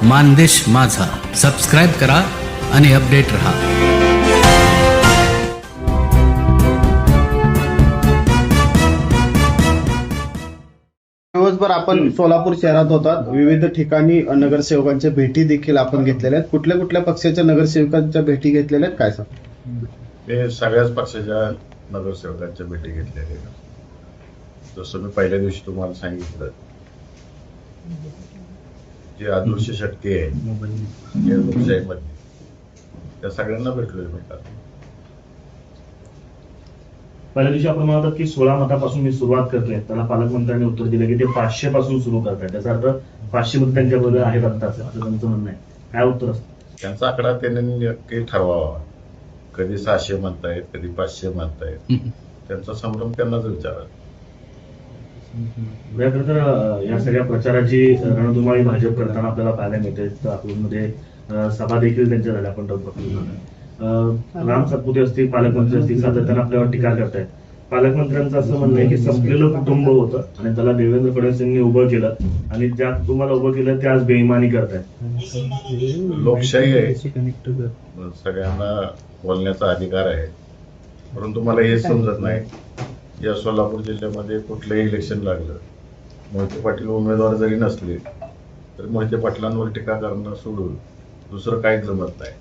मानदेश माझा सबस्क्राईब करा आणि अपडेट रहा. दिवसभर आपण सोलापूर शहरात होतात. विविध ठिकाणी नगरसेवकांच्या भेटी देखील आपण घेतलेल्या आहेत. कुठल्या कुठल्या पक्षाच्या नगरसेवकांच्या भेटी घेतलेल्या आहेत काय सांग? ते सगळ्याच पक्षाच्या नगरसेवकांच्या भेटी घेतलेल्या आहेत. जसं मी पहिल्या दिवशी तुम्हाला सांगितलं, जी अदृश्य शक्ती आहे या लोकशाहीमध्ये, त्या सगळ्यांना भेटलोय मी काल. पहिल्या दिवशी आपण म्हणतात की 16 मतापासून मी सुरुवात करतोय, त्याला पालकमंत्र्यांनी उत्तर दिलं की ते 500 पासून सुरू करताय. त्याचा अर्थ 500 मत त्यांच्याबरोबर आहेत आत्ताच, असं त्यांचं म्हणणं आहे. काय उत्तर असतं? त्यांचा आकडा त्यांनी नक्की ठरवावा. कधी 600 म्हणतायत, कधी 500 म्हणतायत, त्यांचा संभ्रम त्यांनाच विचारा. खरं तर या सगळ्या प्रचाराची रणधुमाळी भाजप करताना आपल्याला पाहायला मिळते. अकलूजमध्ये सभा देखील त्यांच्या झाल्या. आपण राम सातपुते असतील, पालकमंत्री असतील, सातत्यानं आपल्यावर टीका करतायत. पालकमंत्र्यांचं असं म्हणणं आहे की संपलेलं कुटुंब होतं आणि त्याला देवेंद्र फडणवीसांनी उभं केलं आणि ज्या कुटुंबाला उभं केलं ते आज बेईमानी करतायत. लोकशाही आहे, सगळ्यांना बोलण्याचा अधिकार आहे. परंतु मला हे समजत नाही, या सोलापूर जिल्ह्यामध्ये कुठलंही इलेक्शन लागलं, मोहिते पाटील उमेदवार जरी नसले तर मोहिते पाटलांवर टीका करणं सोडून दुसरं काहीच जमत नाही.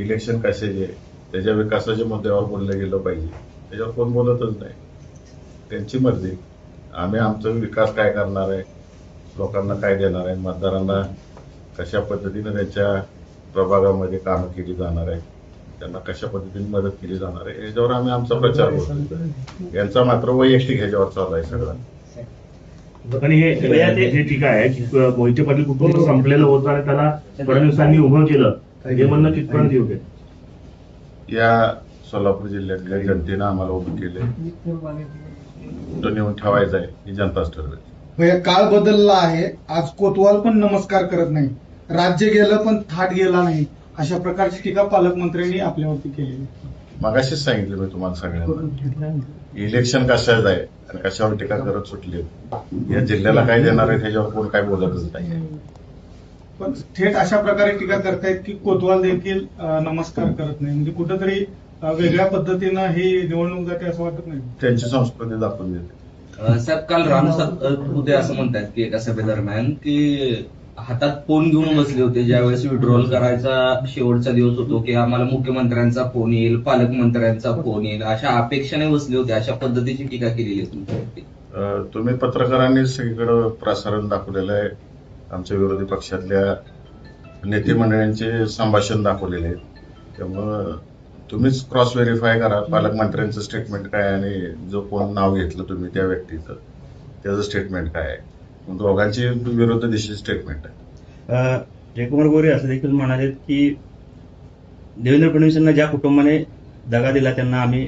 इलेक्शन कशाचे, त्याच्या विकासाच्या मुद्द्यावर बोललं गेलं पाहिजे, त्याच्यावर कोण बोलतच नाही. त्यांची मर्जी. आम्ही आमचा विकास काय करणार आहे, लोकांना काय देणार आहे, मतदारांना कशा पद्धतीने त्यांच्या प्रभागामध्ये कामं केली जाणार आहे, त्यांना कशा पद्धतीने मदत केली जाणार आहे, याच्यावर आम्ही आमचा प्रचार करतो. यांचा मात्र वैयक्तिक ह्याच्यावर चालू आहे सगळं. आणि हे टीका आहे की मोहिते पाटील कुटुंब संपलेलं होतं आणि त्याला फडणवीसांनी उभं केलं, हे म्हणणं कितपर्यंत योग्य? या सोलापूर जिल्ह्यातल्या जनतेनं आम्हाला उभं केलंय, तो नेऊन ठेवायचा आहे ही जनताच ठरवेल. काळ बदलला आहे. आज कोतवाल पण नमस्कार करत नाही, राज्य गेलं पण थाट गेला नाही, अशा प्रकारची टीका पालकमंत्र्यांनी आपल्यावरती केली. मगाशीच सांगितलं मी तुम्हाला सगळ्यांना, इलेक्शन कशाचं आहे आणि कशावर टीका करत सुटले. या जिल्ह्याला काय देणार आहे त्याच्यावर कोण काय बोलतच नाही. पण थेट अशा प्रकारे टीका करतायत की कोतवाल देखील नमस्कार करत नाही, म्हणजे कुठंतरी वेगळ्या पद्धतीनं ही निवडणूक जाते असं वाटत नाही? त्यांची संस्कृती दाखवून देते. साहेब, काल राम सातपुते असं म्हणतात की एका सभेदरम्यान की हातात फोन घेऊन बसले होते ज्यावेळेस विड्रॉल करायचा शेवटचा दिवस होतो, की आम्हाला मुख्यमंत्र्यांचा फोन येईल, पालकमंत्र्यांचा फोन येईल, अशा अपेक्षाने बसले होते. अशा पद्धतीची टीका केलेली आहे तुमच्यावरती. तुम्ही पत्रकारांनी सगळीकडे प्रसारण दाखवलेलं आहे. आमच्या विरोधी पक्षातल्या नेते मंडळींचे संभाषण दाखवलेले आहेत. त्यामुळं तुम्हीच क्रॉस व्हेरीफाय करा पालकमंत्र्यांचं स्टेटमेंट काय आणि जो कोण नाव घेतलं तुम्ही त्या व्यक्तीचं त्याचं स्टेटमेंट काय आहे. दोघांची विरुद्ध दिशेची स्टेटमेंट आहे. जयकुमार गोरे असं देखील म्हणाले की देवेंद्र फडणवीसांना ज्या कुटुंबाने दगा दिला त्यांना आम्ही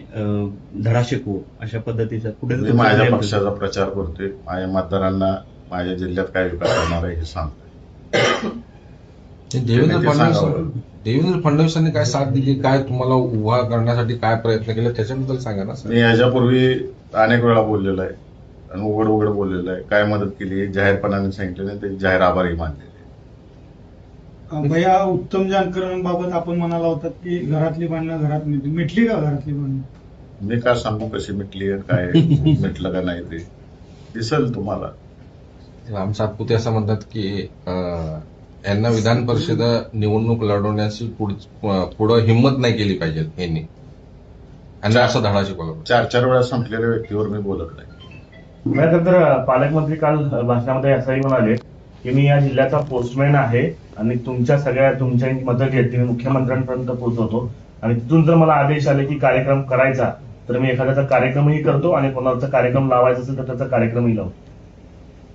धडा शिकवू, अशा पद्धतीचा कुठे मी माझ्या पक्षाचा प्रचार करतोय. माझ्या मतदारांना माझ्या जिल्ह्यात काय विकास करणार आहे हे सांगतोय. देवेंद्र फडणवीसांनी काय साथ दिली, काय तुम्हाला उभा करण्यासाठी काय प्रयत्न केले त्याच्याबद्दल सांगा ना. मी याच्यापूर्वी अनेक वेळा बोललेलो आहे आणि उघड उघड बोललेलं आहे. काय मदत केली जाहीरपणाने सांगितलं नाही, ते जाहीर आभारही मानलेले. भैया, उत्तम जानकरांबाबत आपण म्हणाला होतात की घरातली भांडणं घरात मिटली का? घरातली भांडणं मी काय सांगू कशी मिटली आहे, काय मिटलं का नाही, ते दिसेल तुम्हाला. राम सातपुते असं म्हणतात की यांना विधान परिषद निवडणूक लढवण्याची पुढं हिंमत नाही केली पाहिजे यांनी, आणि असा धडा शिकवला. 4-4 वेळा संपलेल्या व्यक्तीवर मी बोलत नाही. तर पालकमंत्री काल भाषणामध्ये असंही म्हणाले की मी या जिल्ह्याचा पोस्टमॅन आहे आणि तुमच्या मदत घेत मी मुख्यमंत्र्यांपर्यंत पोहोचवतो आणि तिथून जर मला आदेश आले की कार्यक्रम करायचा तर मी एखाद्याचा कार्यक्रमही करतो आणि कोणाचा कार्यक्रम लावायचा असेल तर त्याचा कार्यक्रमही लावतो.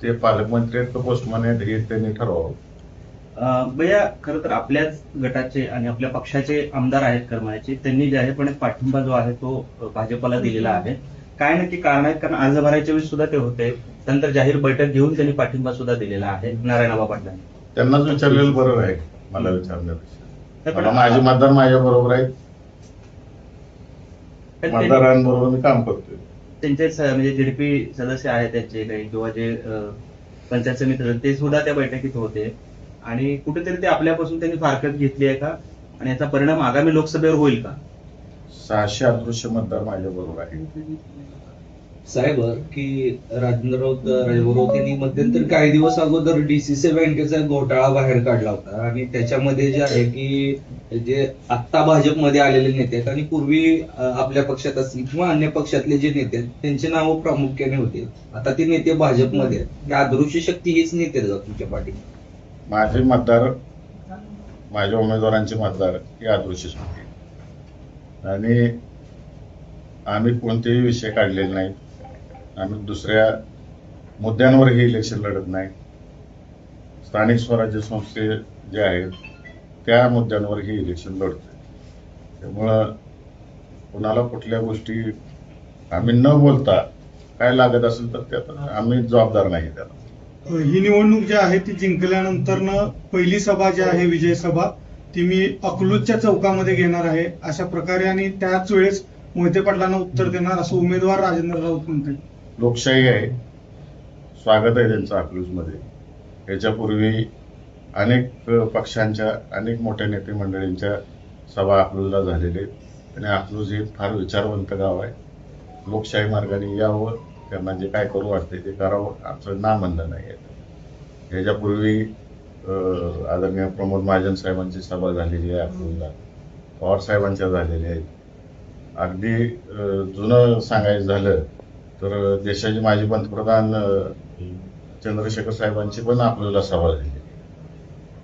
ते पालकमंत्री आहेत, पोस्टमॅन आहेत, हे त्यांनी ठरवावं. भैया, खरं तर आपल्याच गटाचे आणि आपल्या पक्षाचे आमदार आहेत करमाळ्याचे, त्यांनी जाहीरपणे पाठिंबा जो आहे तो भाजपला दिलेला आहे. काय नक्की कारण आहेत? कारण अर्ज भरायच्या वेळी सुद्धा ते होते, नंतर जाहीर बैठक घेऊन त्यांनी पाठिंबा सुद्धा दिलेला आहे नारायणबा पाटलांनी. त्यांनाच विचारलेलं बरं आहे मला विचारण्यापेक्षा. माझे मतदार माझ्या बरोबर आहेत, मतदारांबरोबर मी काम करतोय. त्यांचे म्हणजे जेडपी सदस्य आहेत त्यांचे काही किंवा जे पंचायत समिती ते सुद्धा त्या बैठकीत होते. आणि कुठेतरी ते आपल्यापासून त्यांनी फारकत घेतली आहे का आणि याचा परिणाम आगामी लोकसभेवर होईल का? 600 अदृश्य मतदार माझ्या बरोबर आहे. साहेब की राजेंद्र राऊत यांनी मध्यंतरी काही दिवस अगोदर डीसीसी बँकेचा घोटाळा बाहेर काढला होता आणि त्याच्यामध्ये जे आहे की जे आत्ता भाजपमध्ये आलेले नेते आहेत आणि पूर्वी आपल्या पक्षात असतील किंवा अन्य पक्षातले जे नेते आहेत त्यांचे नाव प्रामुख्याने होते. आता ते नेते भाजपमध्ये आहेत. त्या अदृश्य शक्ती हीच नेते आहेत तुमच्या पाठी? माझे मतदार, माझ्या उमेदवारांचे मतदार हे अदृश्य शक्ती आहेत. आणि आम्ही कोणतेही विषय काढलेले नाहीत. आम्ही दुसऱ्या मुद्द्यांवरही इलेक्शन लढत नाही. स्थानिक स्वराज्य संस्थे जे आहेत त्या मुद्द्यांवरही इलेक्शन लढतो. त्यामुळं कुणाला कुठल्या गोष्टी आम्ही न बोलता काय लागत असेल तर त्यात आम्ही जबाबदार नाही त्याला. ही निवडणूक जी आहे ती जिंकल्यानंतर पहिली सभा जी आहे विजय सभा ती मी अकलूजच्या चौकामध्ये घेणार आहे अशा प्रकारे आणि त्याच वेळेस मोहिते पाटलांना उत्तर देणार असं उमेदवार राजेंद्र राऊत म्हणतात. लोकशाही आहे, स्वागत आहे त्यांचं अकलूजमध्ये. याच्यापूर्वी अनेक पक्षांच्या अनेक मोठ्या नेते मंडळींच्या सभा अकलूजला झालेल्या आहेत आणि अकलूज हे फार विचारवंत गाव आहे. लोकशाही मार्गाने यावं, त्यांना जे काय करू वाटते ते करावं, आमचं ना म्हणणं नाही आहे. याच्यापूर्वी आदरणीय प्रमोद महाजन साहेबांची सभा झालेली आहे अकलूजला, पवार साहेबांच्या झालेल्या आहेत. अगदी जुनं सांगायचं झालं तर देशाचे माजी पंतप्रधान चंद्रशेखर साहेबांची पण अकलूजला सभा झाली.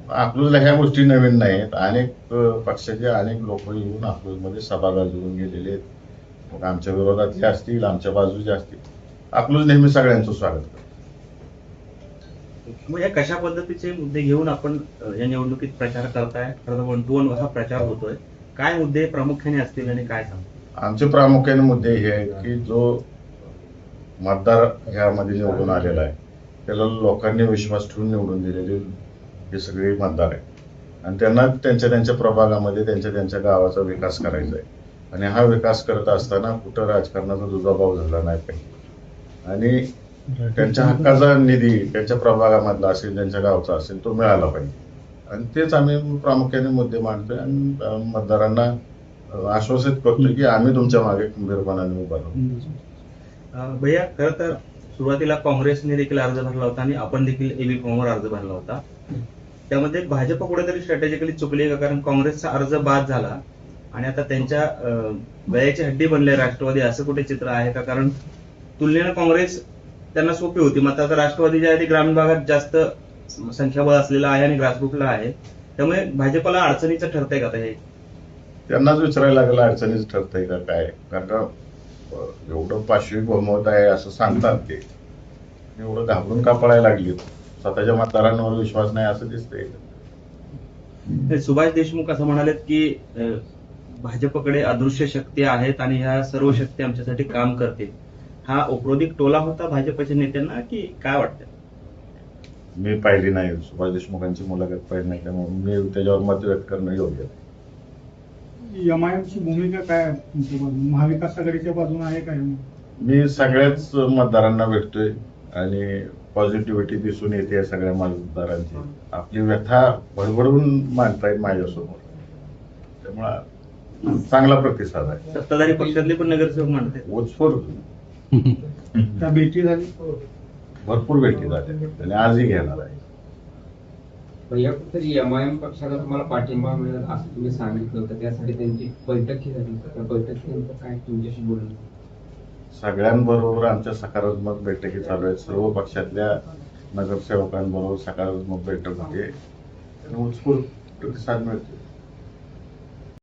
अकलूजला ह्या गोष्टी नवीन नाहीत. अनेक पक्षाचे अनेक लोक येऊन अकलूजमध्ये सभा गाजवून गेलेले आहेत. मग आमच्या विरोधातले असतील, आमच्या बाजूचे असतील, अकलूज नेहमी सगळ्यांचं स्वागत करतो. मग या कशा पद्धतीचे मुद्दे घेऊन आपण या निवडणुकीत प्रचार करताय? खरं 1 to 1 असा प्रचार होतोय. काय मुद्दे प्रामुख्याने असतील आणि काय सांगतो? आमचे प्रामुख्याने मुद्दे हे आहेत की जो मतदार ह्यामध्ये निवडून आलेला आहे त्याला लोकांनी विश्वास ठेवून निवडून दिलेले हे सगळे मतदार आहेत आणि त्यांना त्यांच्या त्यांच्या प्रभागामध्ये त्यांच्या त्यांच्या गावाचा विकास करायचा आहे. आणि हा विकास करत असताना कुठं राजकारणाचा दुजाभाव झाला नाही पाहिजे आणि त्यांच्या हक्काचा निधी त्यांच्या प्रभागामधला असेल, त्यांच्या गावचा असेल, तो मिळाला पाहिजे. आणि तेच आम्ही प्रामुख्याने मुद्दे मांडतोय आणि मतदारांना आश्वासित करतोय की आम्ही तुमच्या मागे खंबीरपणाने उभा राहू. भैया, खरं तर सुरुवातीला काँग्रेसने देखील अर्ज भरला होता आणि आपण देखील एबी फॉर्मवर अर्ज भरला होता. त्यामध्ये भाजप कुठेतरी स्ट्रॅटेजिकली चुकली का? कारण काँग्रेसचा अर्ज बाद झाला आणि आता त्यांच्या वयाची हड्डी बनले राष्ट्रवादी, असं कुठे चित्र आहे का? कारण तुलनेनं काँग्रेस त्यांना सोपी होती. मात्र आता राष्ट्रवादी जे आहे ते ग्रामीण भागात जास्त संख्याबळ असलेलं आहे आणि ग्रासरूटला आहे. त्यामुळे भाजपला अडचणीचं ठरतंय का हे? त्यांनाच विचारायला लागलं अडचणीच ठरतंय का काय? कारण एवढं पाशवी बहुमत आहे असं सांगतात ते, एवढं घाबरून का पळायला लागली? स्वतःच्या मतदारांवर विश्वास नाही असं दिसतंय. सुभाष देशमुख असं म्हणालेत की भाजपकडे अदृश्य शक्ती आहेत आणि ह्या सर्व शक्ती आमच्यासाठी काम करतील. हा औपरोधिक टोला होता भाजपच्या नेत्यांना की काय वाटतं? मी पाहिली नाही, सुभाष देशमुखांची मुलाखत पाहिली नाही, त्यामुळे मी त्याच्यावर मत व्यक्त करणं योग्य नाही. एमआयएमची भूमिका काय आहे तुमच्या बाजूने? महाविकास आघाडीच्या बाजूने आहे काय? मी सगळ्याच मतदारांना भेटतोय आणि पॉझिटिव्हिटी दिसून येते सगळ्या मतदारांची. आपली व्यथा बडबडून मांडतायत माझ्यासमोर, त्यामुळे चांगला प्रतिसाद आहे. सत्ताधारी पक्षातले पण नगरसेवक मांडतात. उत्स्फूर्त त्या भेटी झाली, भरपूर भेटी झाल्या आणि आजही घेणार आहे. या कुठेतरी एमआयएम पक्षाला तुम्हाला पाठिंबा मिळेल असं तुम्ही सांगितलं होतं, त्यासाठी त्यांची बैठक झाली. त्या बैठकीनंतर काय तुमच्याशी बोलणं? सगळ्यांबरोबर आमच्या सकारात्मक बैठकी चालू आहेत. सर्व पक्षातल्या नगरसेवकांबरोबर सकारात्मक बैठक होते, उत्स्फूर्त प्रतिसाद मिळतो.